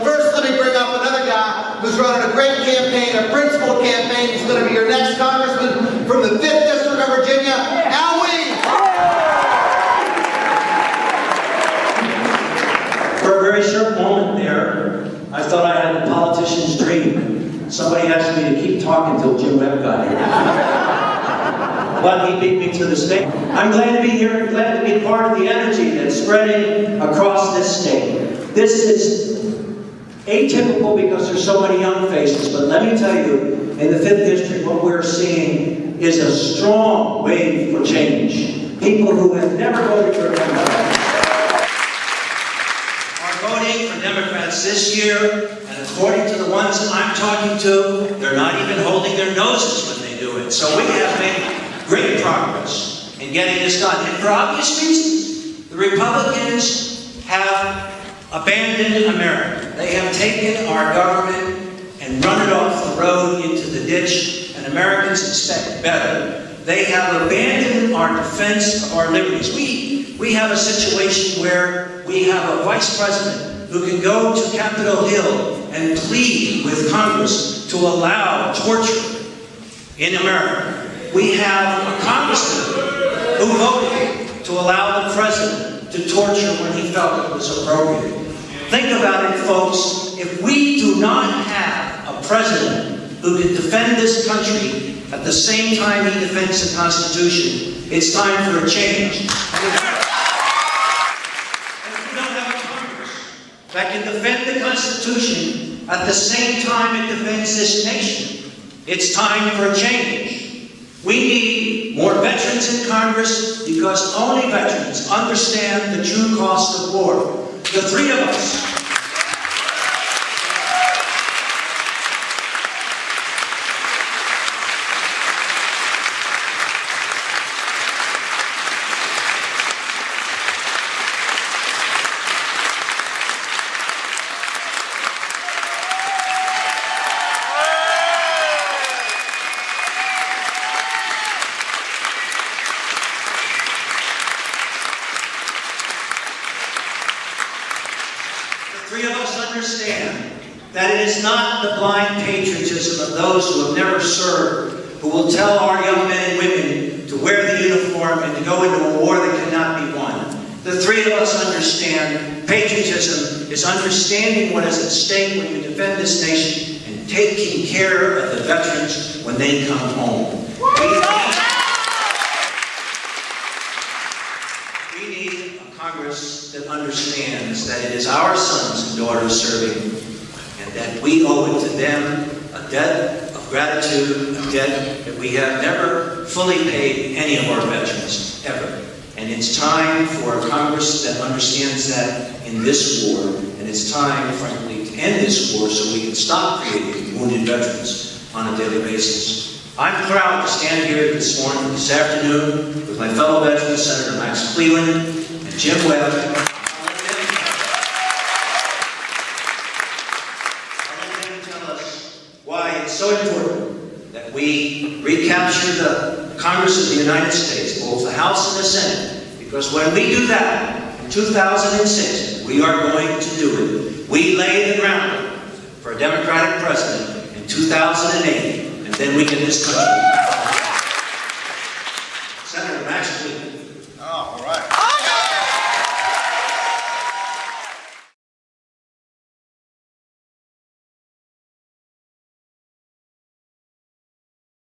First, let me bring up another guy who's running a great campaign, a principled campaign. He's going to be your next congressman from the 5th District of Virginia, Al Weed. For a very short moment there, I thought I had a politician's dream. Somebody asked me to keep talking until Jim Webb got here. But he beat me to the state. I'm glad to be here and glad to be part of the energy that's spreading across this state. This is atypical because there's so many young faces, but let me tell you, in the 5th District, what we're seeing is a strong wave for change. People who have never voted for a Democrat are voting for Democrats this year, and according to the ones I'm talking to, they're not even holding their noses when they do it. So we have made great progress in getting this done. And for obvious reasons, the Republicans have abandoned America. They have taken our government and run it off the road into the ditch, and Americans expect better. They have abandoned our defense of our liberties. We have a situation where we have a vice president who can go to Capitol Hill and plead with Congress to allow torture in America. We have a congressman who voted to allow the president to torture when he felt it was appropriate. Think about it, folks. If we do not have a president who can defend this country at the same time he defends the Constitution, it's time for a change. And if we don't have a Congress that can defend the Constitution at the same time it defends this nation, it's time for a change. We need more veterans in Congress because only veterans understand the true cost of war. The three of us. Three of us understand that it is not the blind patriotism of those who have never served who will tell our young men and women to wear the uniform and to go into a war that cannot be won. The three of us understand patriotism is understanding what is at stake when you defend this nation and taking care of the veterans when they come home. We need a Congress that understands that it is our sons and daughters serving, and that we owe it to them a debt of gratitude, a debt that we have never fully paid any of our veterans, ever. And it's time for a Congress that understands that in this war, and it's time, frankly, to end this war so we can stop creating wounded veterans on a daily basis. I'm proud to stand here this morning, this afternoon, with my fellow veterans, Senator Max Cleland and Jim Webb. I'll let them tell us why it's so important that we recapture the Congress of the United States, both the House and the Senate, because when we do that in 2006, we are going to do it. We lay the groundwork for a Democratic president in 2008, and then we get this country.